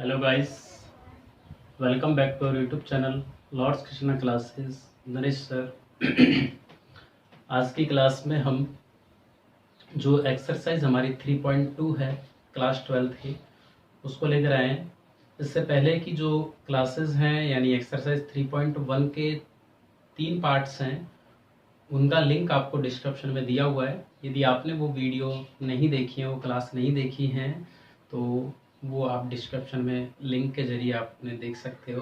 Hello guys, welcome back to our YouTube channel lords Krishna classes. Naresh sir. आज की class में हम जो एक्सरसाइज हमारी 3.2 है क्लास 12th की, उसको लेकर आए हैं। इससे पहले की जो क्लासेस हैं यानी एक्सरसाइज 3.1 के 3 पार्ट्स हैं, उनका लिंक आपको डिस्क्रिप्शन में दिया हुआ है। यदि आपने वो वीडियो नहीं देखी है, वो क्लास नहीं देखी हैं, तो वो आप डिस्क्रिप्शन में लिंक के ज़रिए आपने देख सकते हो।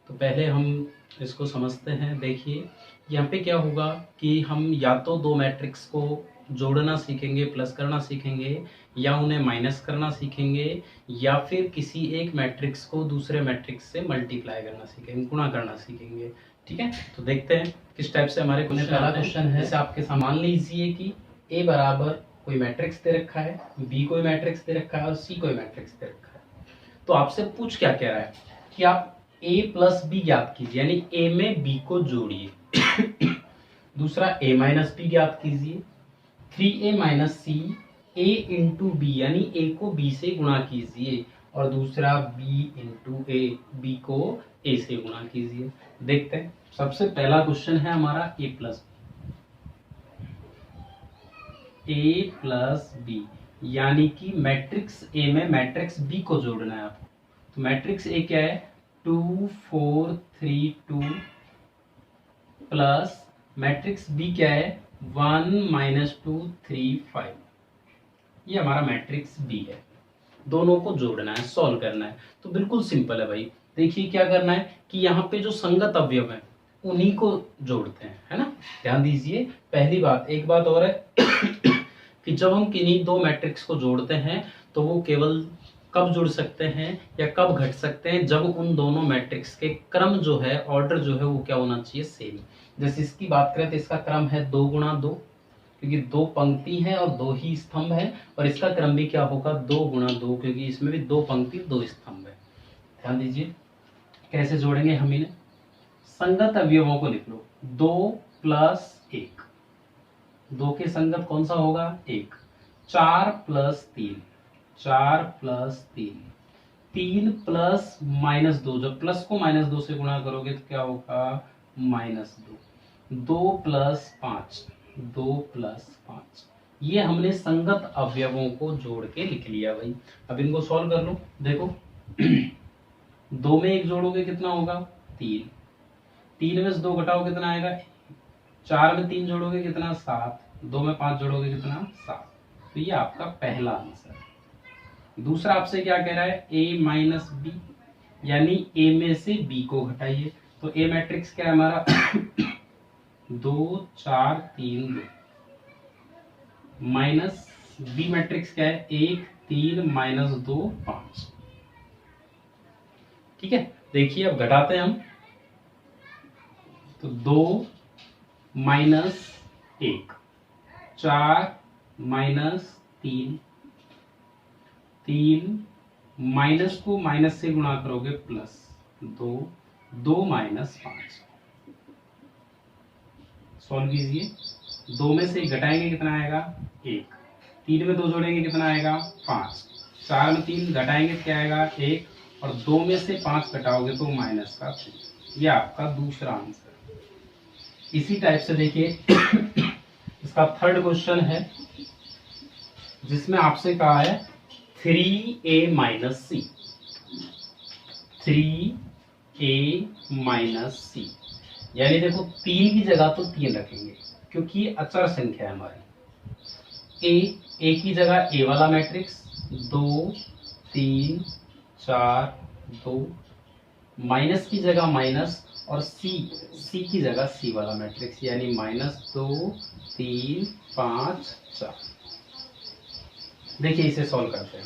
तो पहले हम इसको समझते हैं। देखिए यहाँ पे क्या होगा कि हम या तो दो मैट्रिक्स को जोड़ना सीखेंगे, प्लस करना सीखेंगे, या उन्हें माइनस करना सीखेंगे, या फिर किसी एक मैट्रिक्स को दूसरे मैट्रिक्स से मल्टीप्लाई करना सीखेंगे, गुणा करना सीखेंगे। ठीक है, तो देखते हैं किस टाइप से हमारे पहला क्वेश्चन है। जैसे आपके मान लीजिए कि ए बराबर कोई मैट्रिक्स दे रखा है, बी कोई मैट्रिक्स दे रखा है और सी कोई मैट्रिक्स दे रखा है। तो आपसे पूछ क्या कह रहा है कि आप a प्लस बी ज्ञात कीजिए, यानी a में b को जोड़िए। दूसरा a माइनस बी ज्ञात कीजिए। 3a minus C a into B, यानी a को b से गुणा कीजिए, और दूसरा b इंटू a, b को a से गुणा कीजिए। देखते हैं। सबसे पहला क्वेश्चन है हमारा a प्लस बी, यानी कि मैट्रिक्स ए में मैट्रिक्स बी को जोड़ना है आपको। तो मैट्रिक्स ए क्या है? 2 4 3 2 प्लस मैट्रिक्स बी क्या है? 1 -2 3 5। ये हमारा मैट्रिक्स बी है। दोनों को जोड़ना है, सॉल्व करना है। तो बिल्कुल सिंपल है भाई। देखिए क्या करना है कि यहाँ पे जो संगत अवयव है उन्हीं को जोड़ते हैं, है ना। ध्यान दीजिए। पहली बात, एक बात और है कि जब हम किन्हीं दो मैट्रिक्स को जोड़ते हैं तो वो केवल कब जुड़ सकते हैं या कब घट सकते हैं, जब उन दोनों मैट्रिक्स के क्रम जो है, ऑर्डर जो है, वो क्या होना चाहिए? सेम। जैसे इसकी बात करें तो इसका क्रम है 2 गुणा 2, क्योंकि 2 पंक्ति है और 2 ही स्तंभ है। और इसका क्रम भी क्या होगा? 2 गुणा 2, क्योंकि इसमें भी 2 पंक्ति 2 स्तंभ है। ध्यान दीजिए कैसे जोड़ेंगे हम इन्हें। संगत अवयवों को लिख लो। 2 प्लस 1, 2 के संगत कौन सा होगा? 1। 4 प्लस 3, 4 प्लस 3, 3 प्लस -2, जब प्लस को -2 से गुणा करोगे तो क्या होगा? -2। 2 प्लस 5, 2 प्लस 5। ये हमने संगत अवयवों को जोड़ के लिख लिया भाई। अब इनको सॉल्व कर लो। देखो 2 में 1 जोड़ोगे कितना होगा? 3। 3 में से 2 घटाओ कितना आएगा? 4 में 3 जोड़ोगे कितना? 7। 2 में 5 जोड़ोगे कितना? 7। तो ये आपका पहला आंसर है। दूसरा आपसे क्या कह रहा है? a माइनस बी, यानी a में से b को घटाइए। तो a मैट्रिक्स क्या है हमारा? 2 4 3 2, माइनस b मैट्रिक्स क्या है? 1 3 -2 5। ठीक है, देखिए अब घटाते हैं हम। तो 2 माइनस 1, 4 माइनस 3, 3 माइनस को माइनस से गुणा करोगे प्लस 2, 2 माइनस 5। सॉल्व कीजिए। 2 में से घटाएंगे कितना आएगा? 1। 3 में 2 जोड़ेंगे कितना आएगा? 5। 4 में 3 घटाएंगे क्या आएगा? 1। और 2 में से 5 घटाओगे तो माइनस का 3। यह आपका दूसरा आंसर। इसी टाइप से देखिए इसका थर्ड क्वेश्चन है, जिसमें आपसे कहा है 3a माइनस सी, 3a माइनस सी, यानी देखो 3 की जगह तो 3 रखेंगे क्योंकि ये अचर संख्या है हमारी। a की जगह a वाला मैट्रिक्स 2 3 4 2, माइनस की जगह माइनस, और सी की जगह सी वाला मैट्रिक्स, यानी -2 3 5 4। देखिए इसे सॉल्व करते हैं।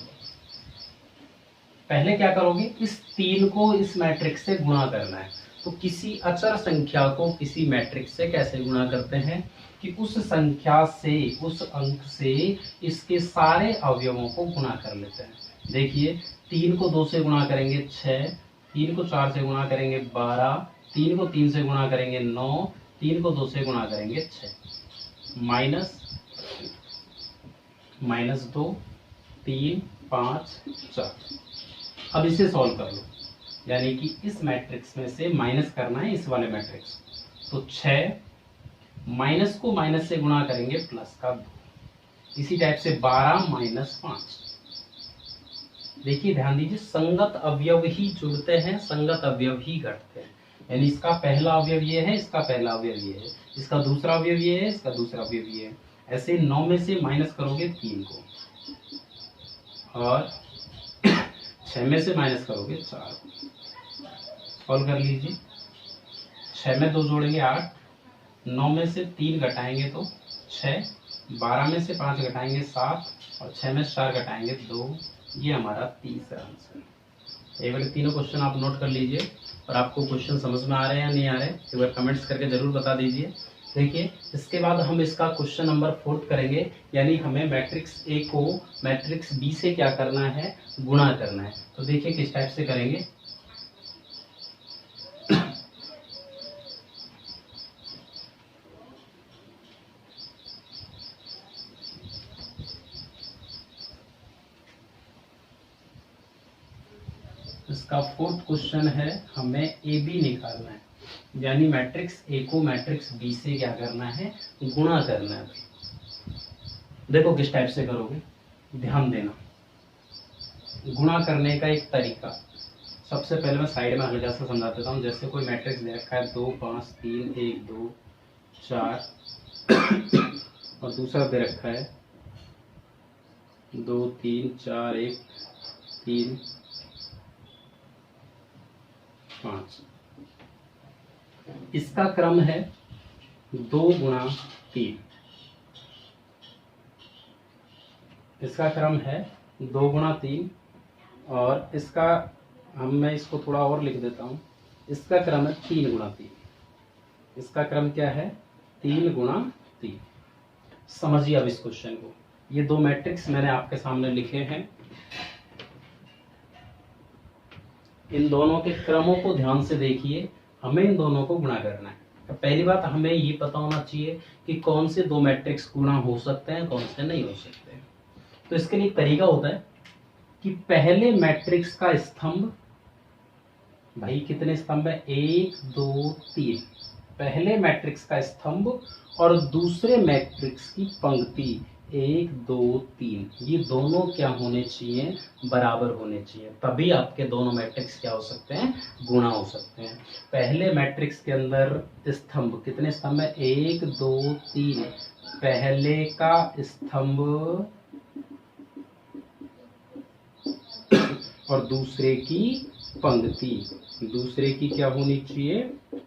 पहले क्या करोगे? इस 3 को इस मैट्रिक्स से गुणा करना है। तो किसी अचर संख्या को किसी मैट्रिक्स से कैसे गुणा करते हैं कि उस संख्या से, उस अंक से इसके सारे अवयवों को गुणा कर लेते हैं। देखिए 3 को 2 से गुणा करेंगे 6, 3 को 4 से गुणा करेंगे 12, 3 को 3 से गुणा करेंगे 9, 3 को 2 से गुणा करेंगे 6, -2 3 5 4। अब इसे सॉल्व कर लो, यानी कि इस मैट्रिक्स में से माइनस करना है इस वाले मैट्रिक्स। तो 6 माइनस को माइनस से गुणा करेंगे प्लस का 2। इसी टाइप से 12 माइनस 5। देखिए ध्यान दीजिए, संगत अवयव ही जुड़ते हैं, संगत अवयव ही घटते हैं। यानी इसका पहला अवयव ये है, इसका पहला अवयव ये है, इसका दूसरा अवयव ये है, इसका दूसरा अवयव ये है। ऐसे 9 में से माइनस करोगे 3 को, और 6 में से माइनस करोगे 4 को। सॉल्व कर लीजिए। 6 में 2 जोड़ेंगे 8, 9 में से 3 घटाएंगे तो 6, 12 में से 5 घटाएंगे 7, और 6 में से 4 घटाएंगे 2। ये हमारा तीसरा आंसर है। एक बार तीनों क्वेश्चन आप नोट कर लीजिए, और आपको क्वेश्चन समझ में आ रहे हैं या नहीं आ रहे, एक बार कमेंट्स करके जरूर बता दीजिए। देखिए इसके बाद हम इसका क्वेश्चन नंबर 4 करेंगे, यानी हमें मैट्रिक्स ए को मैट्रिक्स बी से क्या करना है, गुणा करना है। तो देखिए किस टाइप से करेंगे। इसका 4th क्वेश्चन है, हमें ए बी निकालना है, यानी मैट्रिक्स ए को मैट्रिक्स बी से क्या करना है, गुणा करना है। देखो किस टाइप से करोगे, ध्यान देना। गुणा करने का एक तरीका, सबसे पहले मैं साइड में हल्का सा समझा देता हूँ। जैसे कोई मैट्रिक्स दे रखा है 2 5 3 1 2 4 और दूसरा दे रखा है 2 3 4 1 3 5। इसका क्रम है 2 गुणा 3। इसका क्रम है 2 गुणा 3, और इसका मैं इसको थोड़ा और लिख देता हूँ। इसका क्रम है 3 गुणा 3। इसका क्रम क्या है, 3 गुणा 3। समझिए अब इस क्वेश्चन को। ये 2 मैट्रिक्स मैंने आपके सामने लिखे हैं, इन दोनों के क्रमों को ध्यान से देखिए। हमें इन दोनों को गुणा करना है। तो पहली बात हमें ये पता होना चाहिए कि कौन से 2 मैट्रिक्स गुणा हो सकते हैं, कौन से नहीं हो सकते। तो इसके लिए एक तरीका होता है कि पहले मैट्रिक्स का स्तंभ, भाई कितने स्तंभ है, 1 2 3। पहले मैट्रिक्स का स्तंभ और दूसरे मैट्रिक्स की पंक्ति 1 2 3, ये दोनों क्या होने चाहिए, बराबर होने चाहिए। तभी आपके दोनों मैट्रिक्स क्या हो सकते हैं, गुणा हो सकते हैं। पहले मैट्रिक्स के अंदर स्तंभ, कितने स्तंभ है, 1 2 3। पहले का स्तंभ और दूसरे की पंक्ति, दूसरे की क्या होनी चाहिए,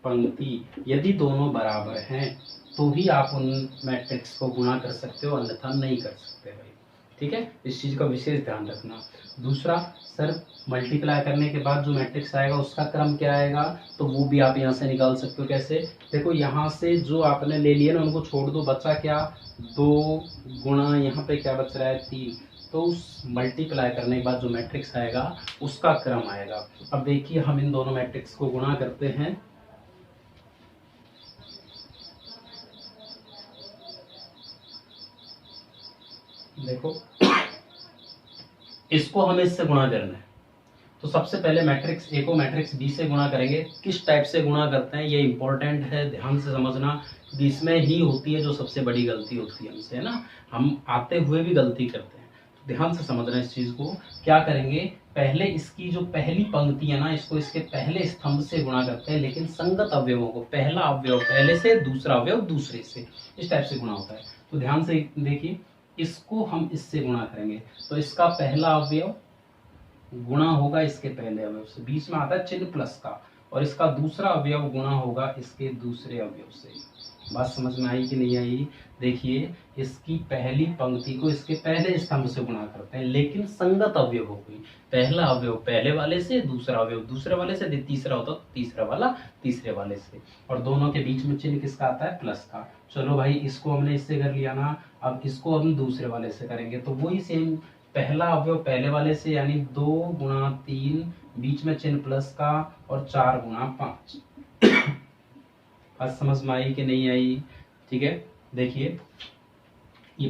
पंक्ति। यदि दोनों बराबर हैं तो ही आप उन मैट्रिक्स को गुणा कर सकते हो, अन्यथा नहीं कर सकते भाई। ठीक है, इस चीज का विशेष ध्यान रखना। दूसरा, सर मल्टीप्लाई करने के बाद जो मैट्रिक्स आएगा उसका क्रम क्या आएगा, तो वो भी आप यहाँ से निकाल सकते हो। कैसे, देखो यहाँ से जो आपने ले लिया ना उनको छोड़ दो, बचा क्या, 2 गुणा यहाँ पे क्या बच रहा है, 3। तो उस मल्टीप्लाई करने के बाद जो मैट्रिक्स आएगा उसका क्रम आएगा। अब देखिए हम इन दोनों मैट्रिक्स को गुणा करते हैं। देखो इसको हमें इससे गुणा करना है, तो सबसे पहले मैट्रिक्स ए को मैट्रिक्स बी से गुणा करेंगे। किस टाइप से गुणा करते हैं ये इंपॉर्टेंट है, ध्यान से समझना। इसमें ही होती है जो सबसे बड़ी गलती होती है हमसे, है ना, हम आते हुए भी गलती करते हैं। तो ध्यान से समझना इस चीज को। क्या करेंगे, पहले इसकी जो पहली पंक्ति है ना, इसको इसके पहले स्तंभ से गुणा करते हैं, लेकिन संगत अवयवों को, पहला अवयव पहले से, दूसरा अवयव दूसरे से, इस टाइप से गुणा होता है। तो ध्यान से देखिए, इसको हम इससे गुणा करेंगे तो इसका पहला अवयव गुणा होगा इसके पहले अवयव से, बीच में आता है चिन्ह प्लस का, और इसका दूसरा अवयव गुणा होगा इसके दूसरे अवयव से। बात समझ में आई कि नहीं आई। देखिए इसकी पहली पंक्ति को इसके पहले स्तंभ से गुणा करते हैं, लेकिन संगत अवयव हो गई। पहला अवयव पहले वाले से, दूसरा अवयव दूसरे वाले से, तीसरा होता तो तीसरा वाला तीसरे वाले से, और दोनों के बीच में चिन्ह किसका आता है, प्लस का। चलो भाई इसको हमने इससे कर लिया ना, अब इसको हम दूसरे वाले से करेंगे तो वही सेम, पहला अवयव पहले वाले से, यानी 2 गुणा 3, बीच में चिन्ह प्लस का, और 4 गुणा 5। बात समझ में आई कि नहीं आई। ठीक है, देखिए ये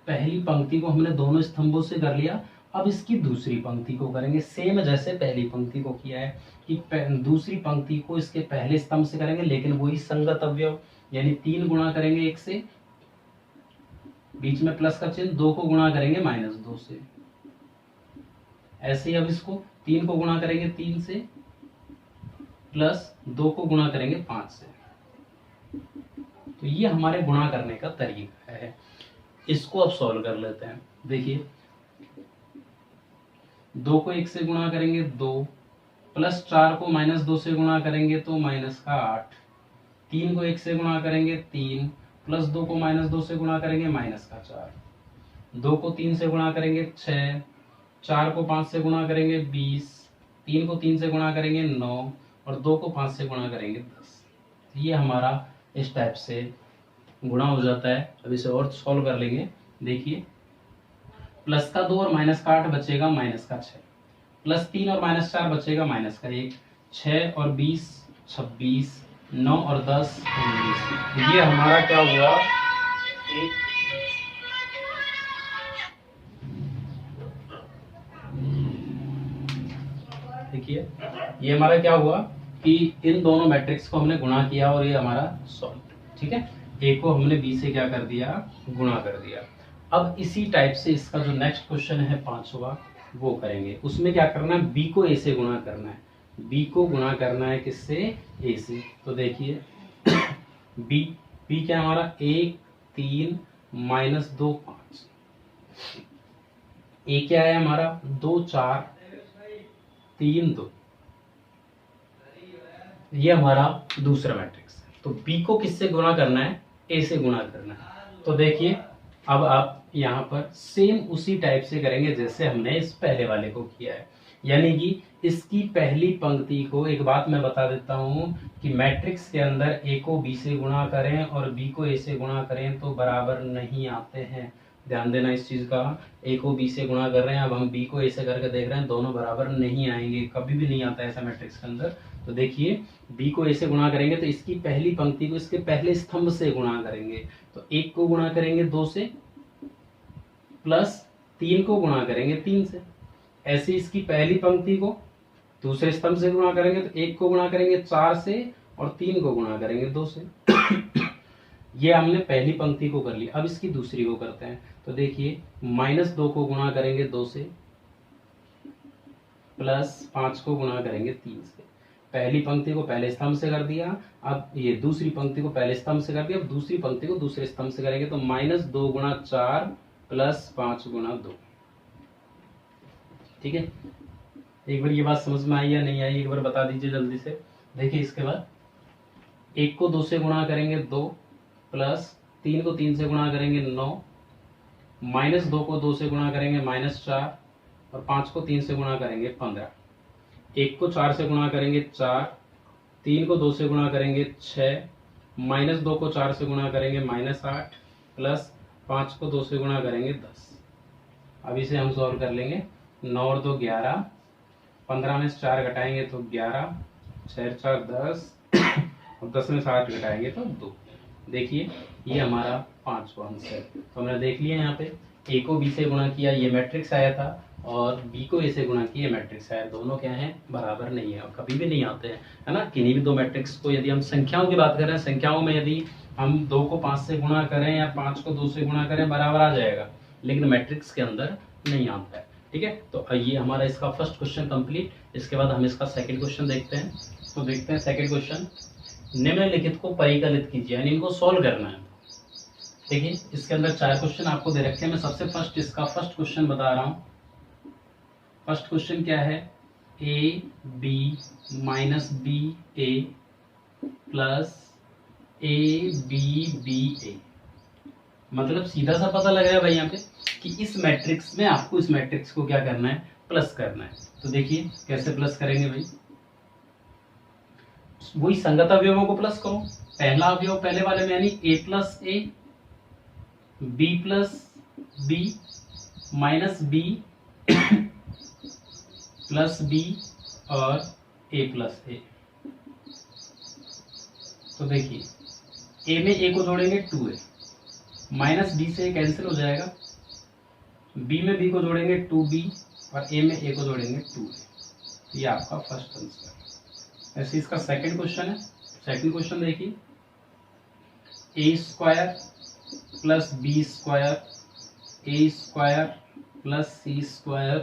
पहली पंक्ति को हमने दोनों स्तंभों से कर लिया, अब इसकी दूसरी पंक्ति को करेंगे सेम जैसे पहली पंक्ति को किया है कि दूसरी पंक्ति को इसके पहले स्तंभ से करेंगे, लेकिन वही संगत अवयव, यानी 3 गुणा करेंगे 1 से, बीच में प्लस का चिन्ह, 2 को गुणा करेंगे -2 से। ऐसे ही अब इसको 3 को गुणा करेंगे 3 से, प्लस 2 को गुणा करेंगे 5 से। तो ये हमारे गुणा करने का तरीका है। इसको अब सॉल्व कर लेते हैं। देखिए 2 को 1 से गुणा करेंगे 2, प्लस 4 को -2 से गुणा करेंगे तो -8, 3 को 1 से गुणा करेंगे 3, प्लस 2 को -2 से गुणा करेंगे -4, 2 को 3 से गुणा करेंगे 6, 4 को 5 से गुणा करेंगे 20, 3 को 3 से गुणा करेंगे 9 और 2 को 5 से गुणा करेंगे 10। ये हमारा इस टाइप से गुणा हो जाता है। अब इसे और सॉल्व कर लेंगे। देखिए प्लस का 2 और माइनस का 8 बचेगा -6, प्लस 3 और -4 बचेगा -1, 6 और 20 26, 9 और 10 19। ये हमारा क्या हुआ, देखिए ये हमारा क्या हुआ कि इन दोनों मैट्रिक्स को हमने गुणा किया और ये हमारा सॉल्व। ठीक है, ए को हमने बी से क्या कर दिया, गुणा कर दिया। अब इसी टाइप से इसका जो नेक्स्ट क्वेश्चन है 5वां वो करेंगे। उसमें क्या करना है, बी को ए से गुणा करना है। बी को गुणा करना है किससे, ए से। तो देखिए बी क्या है हमारा 1 3 -2 5, ए क्या है हमारा 2 4 3 2। ये हमारा दूसरा मैट्रिक्स है। तो बी को किससे गुणा करना है, ए से गुणा करना है। तो देखिए अब आप यहाँ पर सेम उसी टाइप से करेंगे जैसे हमने इस पहले वाले को किया है, यानी कि इसकी पहली पंक्ति को, एक बात मैं बता देता हूँ कि मैट्रिक्स के अंदर ए को बी से गुणा करें और बी को ए से गुणा करें तो बराबर नहीं आते हैं। ध्यान देना इस चीज का। ए को बी से गुणा कर रहे हैं, अब हम बी को ए से करके देख रहे हैं, दोनों बराबर नहीं आएंगे, कभी भी नहीं आता ऐसा मैट्रिक्स के अंदर। तो देखिए बी को ए से गुणा करेंगे तो इसकी पहली पंक्ति को इसके पहले स्तंभ से गुणा करेंगे। तो 1 को गुणा करेंगे 2 से, प्लस 3 को गुणा करेंगे 3 से। ऐसे इसकी पहली पंक्ति को दूसरे स्तंभ से गुणा करेंगे तो 1 को गुणा करेंगे 4 से और 3 को गुणा करेंगे 2 से। ये हमने पहली पंक्ति को कर लिया। अब इसकी दूसरी को करते हैं। तो देखिए -2 को गुणा करेंगे 2 से, प्लस 5 को गुणा करेंगे 3 से। पहली पंक्ति को पहले स्तंभ से कर दिया, अब ये दूसरी पंक्ति को पहले स्तंभ से कर दिया, अब दूसरी पंक्ति को दूसरे स्तंभ से करेंगे तो -2 गुणा 4 प्लस 5 गुणा 2। ठीक है, एक बार ये बात समझ में आई या नहीं आई, एक बार बता दीजिए जल्दी से। देखिए इसके बाद 1 को 2 से गुणा करेंगे 2, प्लस 3 को 3 से गुणा करेंगे 9, -2 को 2 से गुणा करेंगे -4 और 5 को 3 से गुणा करेंगे 15। 1 को 4 से गुणा करेंगे 4, 3 को 2 से गुणा करेंगे 6, -2 को 4 से गुणा करेंगे -8, प्लस 5 को 2 से गुणा करेंगे 10। अब इसे हम सॉल्व कर लेंगे। 9 और 2 11, 15 में से 4 घटाएंगे तो 11, 6 4 10 और 10 में से 8 घटाएंगे तो 2। देखिए ये हमारा 5वां आंसर। तो हमने देख लिया यहाँ पे ए को बी से गुणा किया, ये मैट्रिक्स आया था, और बी को ए से गुणा किया, मैट्रिक्स आया। दोनों क्या हैं, बराबर नहीं है और कभी भी नहीं आते हैं, है ना। किन्हीं भी दो मैट्रिक्स को यदि हम संख्याओं की बात करें, संख्याओं में यदि हम 2 को 5 से गुणा करें या 5 को 2 से गुणा करें बराबर आ जाएगा, लेकिन मैट्रिक्स के अंदर नहीं आता है। ठीक है, तो ये हमारा इसका फर्स्ट क्वेश्चन कंप्लीट। इसके बाद हम इसका सेकंड क्वेश्चन देखते हैं। तो देखते हैं सेकंड क्वेश्चन। निम्नलिखित को परिकलित कीजिए, यानी इनको सॉल्व करना है। देखिए इसके अंदर 4 क्वेश्चन आपको दे रखे हैं। मैं सबसे फर्स्ट इसका फर्स्ट क्वेश्चन बता रहा हूँ। फर्स्ट क्वेश्चन क्या है, A B minus B A plus A B B A. मतलब सीधा सा पता लग रहा है भाई यहाँ पे कि इस मैट्रिक्स में आपको इस मैट्रिक्स को क्या करना है, प्लस करना है। तो देखिए कैसे प्लस करेंगे भाई, वही संगत अवयवों को प्लस करो। पहला अवयव पहले वाले में यानी a plus A, B plus B minus B plus B और a प्लस ए। तो देखिए a में a को जोड़ेंगे 2a, माइनस बी से कैंसिल हो जाएगा, बी में बी को जोड़ेंगे 2b और ए में ए को जोड़ेंगे 2a। ये आपका फर्स्ट आंसर। ऐसे इसका सेकंड क्वेश्चन है। सेकंड क्वेश्चन देखिए, ए square plus B square, A square plus C square,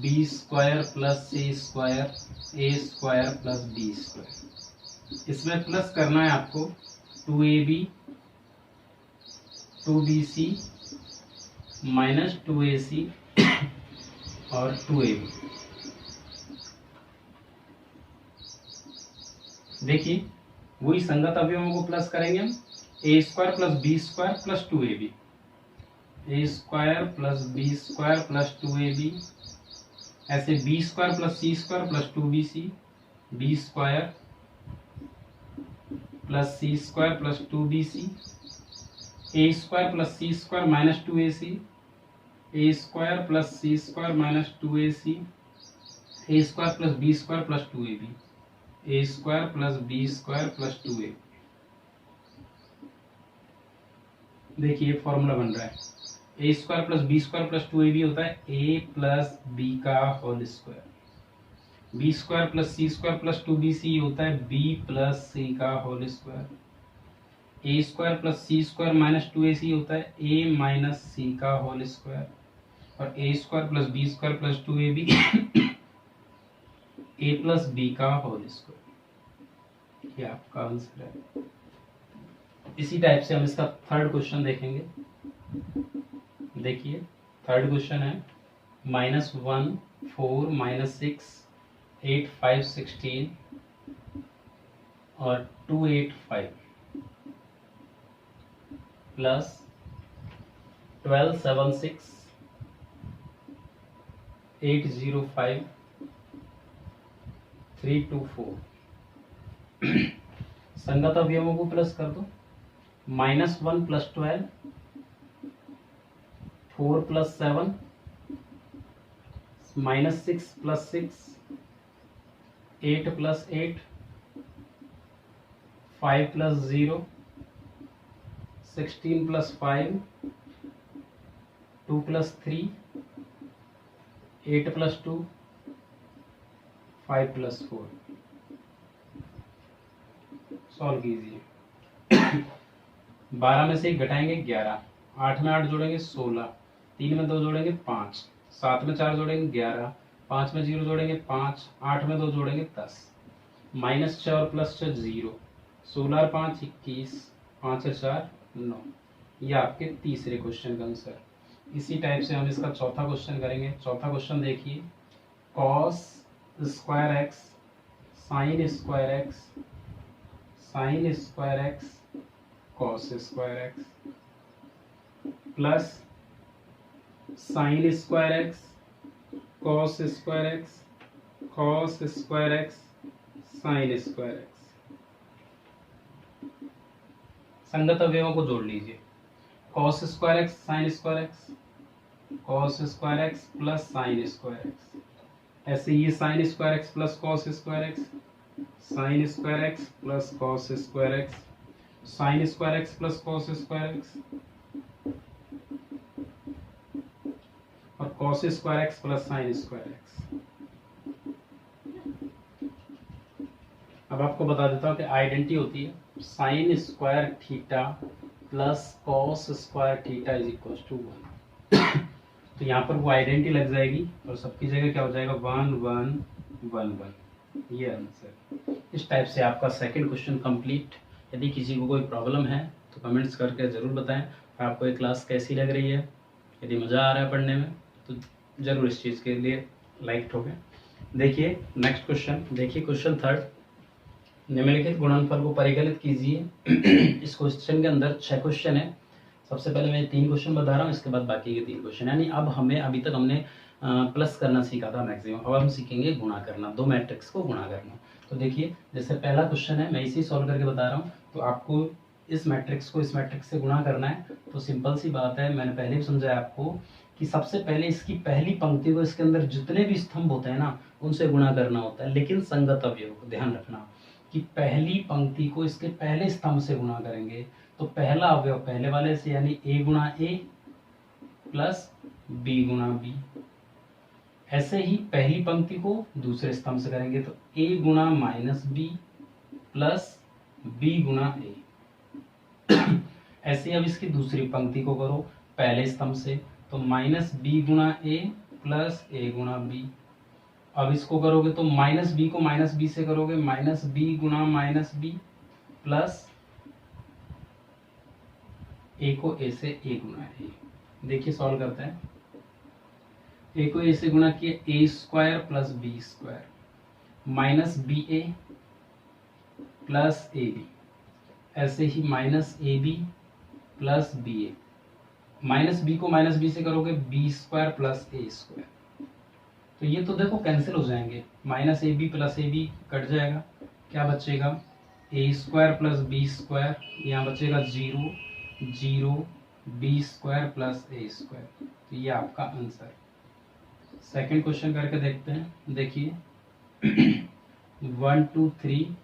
B square plus C square, A square plus B square. इसमें प्लस करना है आपको 2ab 2bc माइनस 2ac और 2ab। देखिए वही संगत अवयवों को प्लस करेंगे हम, A square plus B square plus 2ab, A square plus B square plus 2ab। ऐसे B square plus C square plus 2bc, B square plus C square plus 2bc, A square plus C square minus 2ac, A square plus C square minus 2ac, A square plus B square plus 2ab, A square plus B square plus 2ab। देखिए formula बन रहा है, A square plus B square plus 2ab होता है A plus B का whole square, B square plus C square plus 2bc होता है B plus C का whole square, A square plus C square minus 2ac होता है ए minus सी का whole square, और A square plus B square plus 2ab A plus B का whole square. ये आपका आंसर है। इसी टाइप से हम इसका थर्ड क्वेश्चन देखेंगे। देखिए थर्ड क्वेश्चन है -1 4 -6 8 5 16 और 2 8 5 प्लस 12 7 6 8 0 5 3 2 4। संगत अवयवों को प्लस कर दो, -1 plus 12, 4 plus 7, -6 plus 6, 8 plus 8, 5 plus 0, 16 plus 5, 2 plus 3, 8 plus 2, 5 plus 4। Solve कीजिए। 12 में से एक घटाएंगे 11, 8 में 8 जोड़ेंगे 16, 3 में 2 जोड़ेंगे 5, 7 में 4 जोड़ेंगे 11, 5 में 0 जोड़ेंगे 5, 8 में 2 जोड़ेंगे 10, -6 और +6 0, 16 और 5 21, 5 और 4 9। यह आपके तीसरे क्वेश्चन का आंसर। इसी टाइप से हम इसका चौथा क्वेश्चन करेंगे। चौथा क्वेश्चन देखिए, cos square x sign square x sign square x cos square X plus sine square x cos square x cos square x sign square x. संगत अवयवों को जोड़ लीजिए, cos square x sign square x cos square X plus sine square x. ऐसे ये sign square X plus cos square x, sign square X plus cos square x, sign square X plus cos square x और cos square X plus sine square X. अब आपको बता देता हूँ कि identity होती है sine square theta plus cos square theta is equal to 1। तो यहाँ पर वो आइडेंटिटी लग जाएगी और सबकी जगह क्या हो जाएगा 1 1 1 1। ये आंसर। इस टाइप से आपका सेकंड क्वेश्चन कंप्लीट। यदि किसी को कोई प्रॉब्लम है तो कमेंट्स करके ज़रूर बताएं। आपको ये क्लास कैसी लग रही है, यदि मज़ा आ रहा है पढ़ने में तो ज़रूर इस चीज़ के लिए लाइक ठोकें। देखिए नेक्स्ट क्वेश्चन, देखिए क्वेश्चन थर्ड, निम्नलिखित गुणनफल को परिकलित कीजिए। इस क्वेश्चन के अंदर 6 क्वेश्चन है। सबसे पहले मैं 3 क्वेश्चन बता रहा हूँ, इसके बाद बाकी के 3 क्वेश्चन। यानी अब हमें अभी तक हमने प्लस करना सीखा था मैक्सिमम, अब हम सीखेंगे गुणा करना, 2 मैट्रिक्स को गुणा करना। तो देखिए जैसे पहला क्वेश्चन है, मैं इसी सॉल्व करके बता रहा हूँ। तो आपको इस मैट्रिक्स को इस मैट्रिक्स से गुणा करना है। तो सिंपल सी बात है, मैंने पहले भी समझाया आपको कि सबसे पहले इसकी पहली पंक्ति को इसके अंदर जितने भी स्तंभ होते हैं ना उनसे गुणा करना होता है। लेकिन संगत अवयव को ध्यान रखना कि पहली पंक्ति को इसके पहले स्तंभ से गुणा करेंगे। तो पहला अवयव पहले वाले से यानी a गुणा a प्लस बी गुणा बी। ऐसे ही पहली पंक्ति को दूसरे स्तंभ से करेंगे तो ए गुणा माइनस बी प्लस बी गुणा ए। ऐसे अब इसकी दूसरी पंक्ति को करो पहले स्तंभ से, तो माइनस बी गुणा ए प्लस ए गुणा बी। अब इसको करोगे तो माइनस बी को माइनस बी से करोगे, माइनस बी गुणा माइनस बी प्लस ए को ए से ए गुणा ए। देखिए सॉल्व करते हैं। ए को ए से गुणा किया, A square plus B square minus B A plus A B. ऐसे ही minus A B plus B A. Minus B को माइनस बी से करोगे B square plus A square. तो ये तो देखो कैंसिल हो जाएंगे, minus A B plus A B cut जाएगा, क्या बचेगा A square plus B square, यहाँ बचेगा zero zero B square plus A square. तो ये आपका आंसर। सेकंड क्वेश्चन करके देखते हैं। देखिए 1 2 3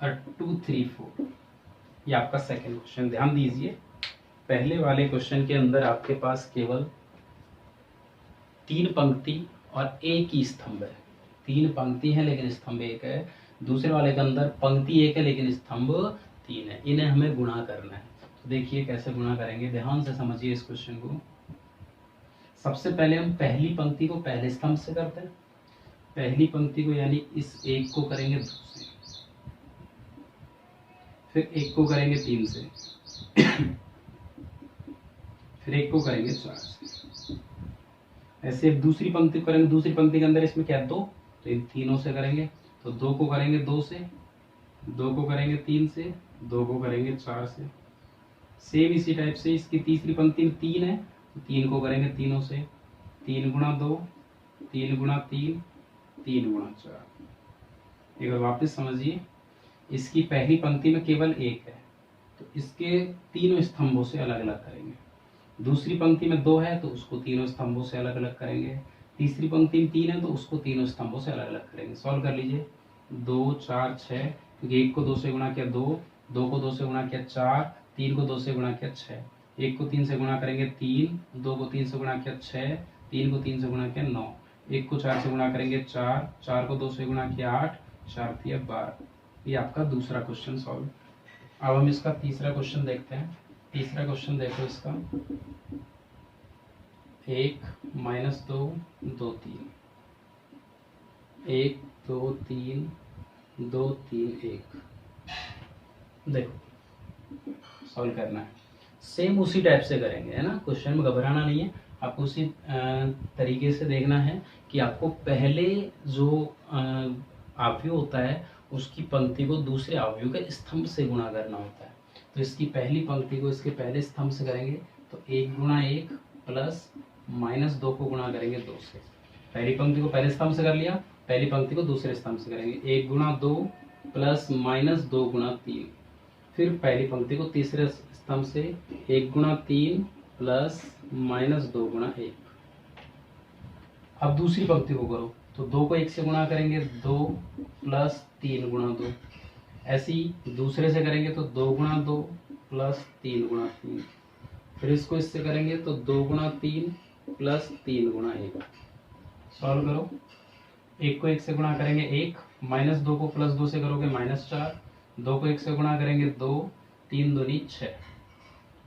और 2 3 4, ये आपका सेकंड क्वेश्चन। ध्यान दीजिए, पहले वाले क्वेश्चन के अंदर आपके पास केवल 3 पंक्ति और एक ही स्तंभ है। 3 पंक्ति है लेकिन स्तंभ एक है। दूसरे वाले के अंदर पंक्ति एक है लेकिन स्तंभ 3 है। इन्हें हमें गुणा करना है। तो देखिए कैसे गुणा करेंगे, ध्यान से समझिए इस क्वेश्चन को। सबसे पहले हम पहली पंक्ति को पहले स्तंभ से करते हैं। पहली पंक्ति को यानी इस एक को करेंगे 2 से, फिर एक को करेंगे 3 से, फिर एक को करेंगे 4 से। ऐसे दूसरी पंक्ति करेंगे, दूसरी पंक्ति के अंदर इसमें क्या 2, तो इन तीनों से करेंगे। तो 2 को करेंगे 2 से, 2 को करेंगे 3 से, 2 को करेंगे 4 से। सेम इसी टाइप से इसकी तीसरी पंक्ति में 3 है, तो 3 को करेंगे तीनों से। 3 गुणा 2, 3 गुणा 3, 3 गुणा 4। एक बार वापस समझिए, इसकी पहली पंक्ति में केवल एक है, तो इसके तीनों स्तंभों से अलग अलग करेंगे। दूसरी पंक्ति में 2 है तो उसको तीनों स्तंभों से अलग अलग करेंगे। तीसरी पंक्ति में 3 है तो उसको तीनों स्तंभों से अलग अलग करेंगे। सॉल्व कर लीजिए। 2 4 6, क्योंकि 1 को 2 से गुणा किया 2, 2 को 2 से गुणा किया 4, 3 को 2 से गुणा किया 6, 1 को 3 से गुणा करेंगे 3, 2 को 3 से गुणा किया 6, 3 को 3 से गुणा किया 9, 1 को 4 से गुणा करेंगे 4, 4 को 2 से गुणा किया 8, 4 3 12। ये आपका दूसरा क्वेश्चन सॉल्व। अब हम इसका तीसरा क्वेश्चन देखते हैं। तीसरा क्वेश्चन देखो इसका, 1 माइनस 2 2 3, 1 2 3 2 3 1। देखो सॉल्व करना है, सेम उसी टाइप से करेंगे, है ना। क्वेश्चन में घबराना नहीं है, आपको उसी तरीके से देखना है कि आपको पहले जो अवयव होता है उसकी पंक्ति को दूसरे अवयव के स्तंभ से गुणा करना होता है। तो इसकी पहली पंक्ति को इसके पहले स्तंभ से करेंगे, तो 1 गुणा 1 प्लस माइनस 2 को गुणा करेंगे 2 से। पहली पंक्ति को पहले स्तंभ से कर लिया, पहली पंक्ति को दूसरे स्तंभ से करेंगे। 1 गुणा 2 प्लस माइनस 2 गुणा 3, फिर पहली पंक्ति को तीसरे स्तंभ से 1 गुणा 3 प्लस माइनस 2 गुणा 1। अब दूसरी पंक्ति को करो, तो 2 को 1 से गुणा करेंगे 2 प्लस 3 गुणा 2। ऐसे ही दूसरे से करेंगे तो 2 गुणा 2 प्लस 3 गुणा 3। फिर इसको इससे करेंगे तो 2 गुणा 3 प्लस 3 गुणा 1। सॉल्व करो। 1 को 1 से गुणा करेंगे 1, माइनस 2 को प्लस 2 से करोगे माइनस 4, 2 को 1 से गुणा करेंगे 2, 3 दूनी 6,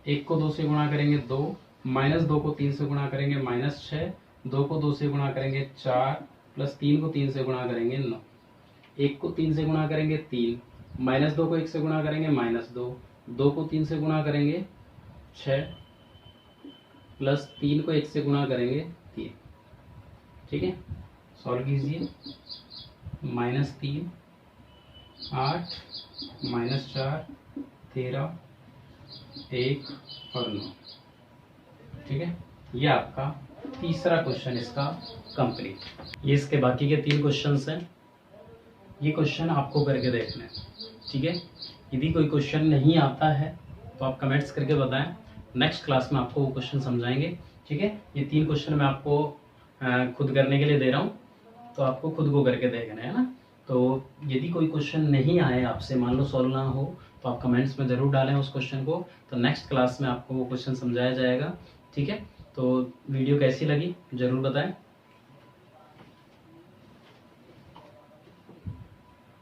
1 को 2 से गुणा करेंगे 2, माइनस 2 को 3 से गुणा करेंगे माइनस 6, 2 को 2 से गुणा करेंगे 4, प्लस 3 को 3 से गुणा करेंगे 9, 1 को 3 से गुणा करेंगे 3, माइनस 2 को 1 से गुणा करेंगे माइनस 2, 2 को 3 से गुणा करेंगे 6, प्लस 3 को 1 से गुणा करेंगे 3। ठीक है, सॉल्व कीजिए। माइनस 3 8, माइनस 4 13, 1 और 9। ठीक है, ये आपका तीसरा क्वेश्चन इसका कंप्लीट। ये इसके बाकी के 3 क्वेश्चंस हैं। ये क्वेश्चन आपको करके देखना है। ठीक है, यदि कोई क्वेश्चन नहीं आता है तो आप कमेंट्स करके बताएं, नेक्स्ट क्लास में आपको वो क्वेश्चन समझाएंगे। ठीक है, ये 3 क्वेश्चन मैं आपको खुद करने के लिए दे रहा हूँ, तो आपको खुद को करके देखना है ना। तो यदि कोई क्वेश्चन नहीं आए आपसे, मान लो सॉल्व ना हो, तो आप कमेंट्स में ज़रूर डालें उस क्वेश्चन को, तो नेक्स्ट क्लास में आपको वो क्वेश्चन समझाया जाएगा। ठीक है, तो वीडियो कैसी लगी ज़रूर बताएं।